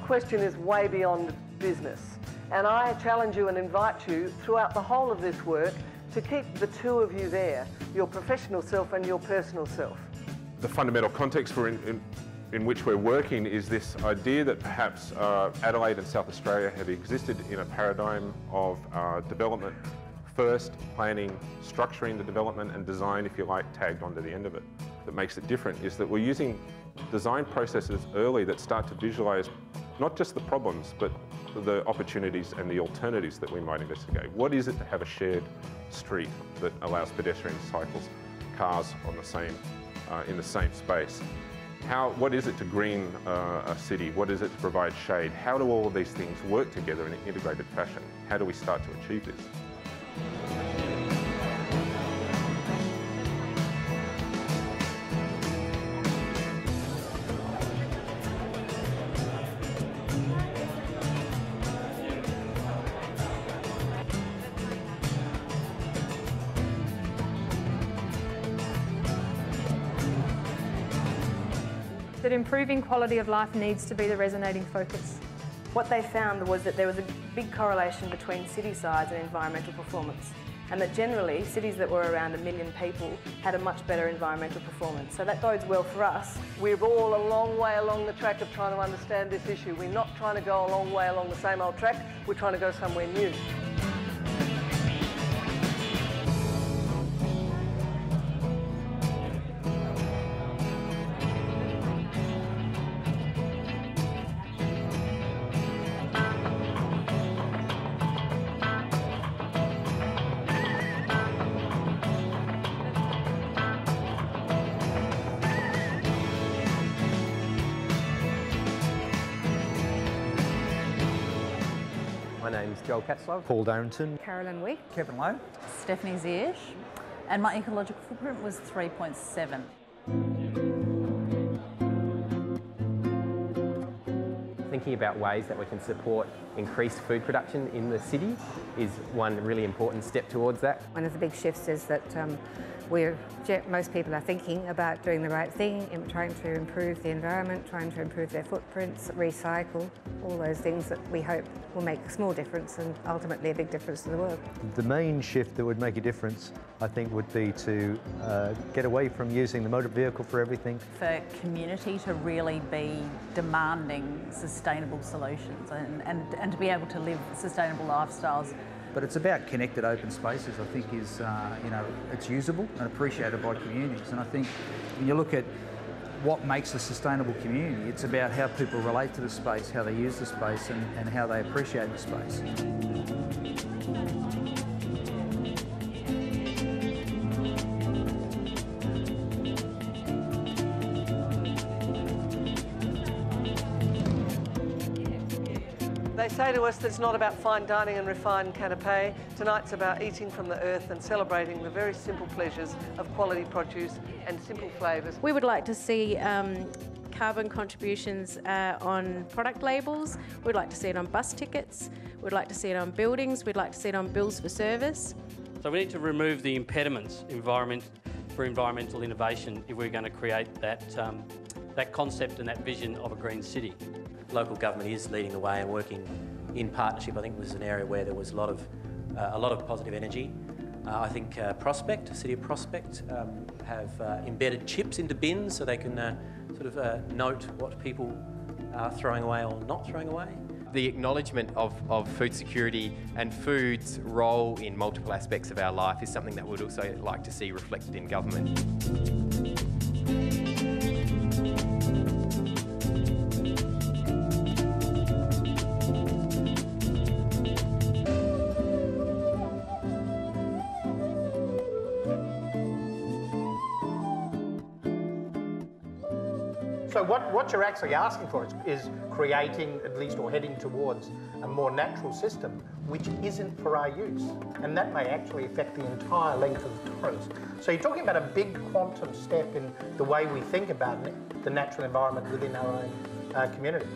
question is way beyond business. And I challenge you and invite you throughout the whole of this work to keep the two of you there, your professional self and your personal self. The fundamental context in which we're working is this idea that perhaps Adelaide and South Australia have existed in a paradigm of development first, planning, structuring the development, and design, if you like, tagged onto the end of it. That makes it different is that we're using design processes early that start to visualise not just the problems, but the opportunities and the alternatives that we might investigate. What is it to have a shared street that allows pedestrians, cycles, cars on the same, in the same space? What is it to green a city? What is it to provide shade? How do all of these things work together in an integrated fashion? How do we start to achieve this? That improving quality of life needs to be the resonating focus. What they found was that there was a big correlation between city size and environmental performance, and that generally cities that were around 1 million people had a much better environmental performance. So that bodes well for us. We're all a long way along the track of trying to understand this issue. We're not trying to go a long way along the same old track, we're trying to go somewhere new. My name's Joel Katzlow. Paul Darrington. Carolyn Wick. Kevin Lowe. Stephanie Ziyech, and my ecological footprint was 3.7. Thinking about ways that we can support increased food production in the city is one really important step towards that. One of the big shifts is that most people are thinking about doing the right thing, in trying to improve the environment, trying to improve their footprints, recycle, all those things that we hope will make a small difference and ultimately a big difference to the world. The main shift that would make a difference, I think, would be to get away from using the motor vehicle for everything. For community to really be demanding sustainable solutions and to be able to live sustainable lifestyles. But it's about connected open spaces, I think, is, it's usable and appreciated by communities. And I think when you look at what makes a sustainable community, it's about how people relate to the space, how they use the space, and how they appreciate the space. They say to us that it's not about fine dining and refined canapé. Tonight's about eating from the earth and celebrating the very simple pleasures of quality produce and simple flavours. We would like to see carbon contributions on product labels. We'd like to see it on bus tickets. We'd like to see it on buildings. We'd like to see it on bills for service. So we need to remove the impediments for environmental innovation if we're going to create that concept and that vision of a green city. Local government is leading the way and working in partnership. I think it was an area where there was a lot of positive energy. I think City of Prospect have embedded chips into bins so they can note what people are throwing away or not throwing away. The acknowledgement of food security and food's role in multiple aspects of our life is something that we'd also like to see reflected in government. So what you're actually asking for is creating, at least, or heading towards a more natural system which isn't for our use. And that may actually affect the entire length of the Torrens. So you're talking about a big quantum step in the way we think about the natural environment within our own community.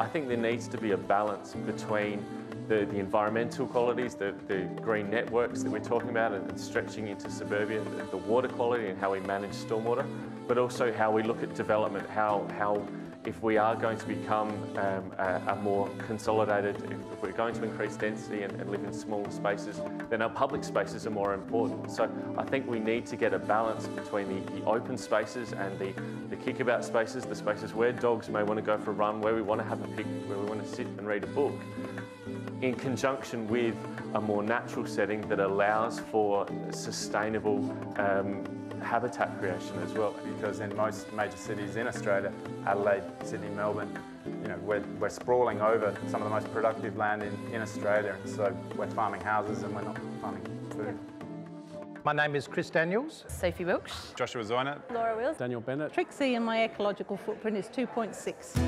I think there needs to be a balance between the environmental qualities, the green networks that we're talking about and stretching into suburbia, the water quality and how we manage stormwater, but also how we look at development, how if we are going to become a more consolidated, if we're going to increase density and live in small spaces, then our public spaces are more important. So I think we need to get a balance between the open spaces and the kickabout spaces, the spaces where dogs may want to go for a run, where we want to have a pic, where we want to sit and read a book, in conjunction with a more natural setting that allows for sustainable habitat creation as well. Because in most major cities in Australia, Adelaide, Sydney, Melbourne, you know, we're sprawling over some of the most productive land in Australia, and so we're farming houses and we're not farming food. My name is Chris Daniels. Sophie Wilkes. Joshua Zoyner. Laura Wills. Daniel Bennett. Trixie, and my ecological footprint is 2.6.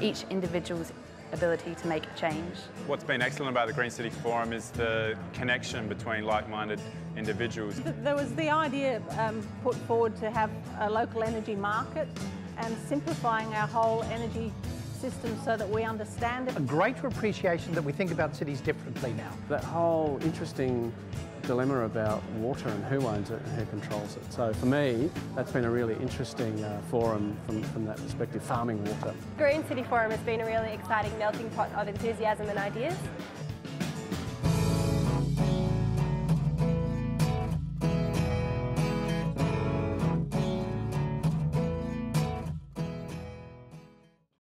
Each individual's ability to make a change. What's been excellent about the Green City Forum is the connection between like-minded individuals. There was the idea put forward to have a local energy market and simplifying our whole energy system so that we understand it. A greater appreciation that we think about cities differently now. That whole interesting dilemma about water and who owns it and who controls it. So for me, that's been a really interesting forum from that perspective, farming water. Green City Forum has been a really exciting melting pot of enthusiasm and ideas.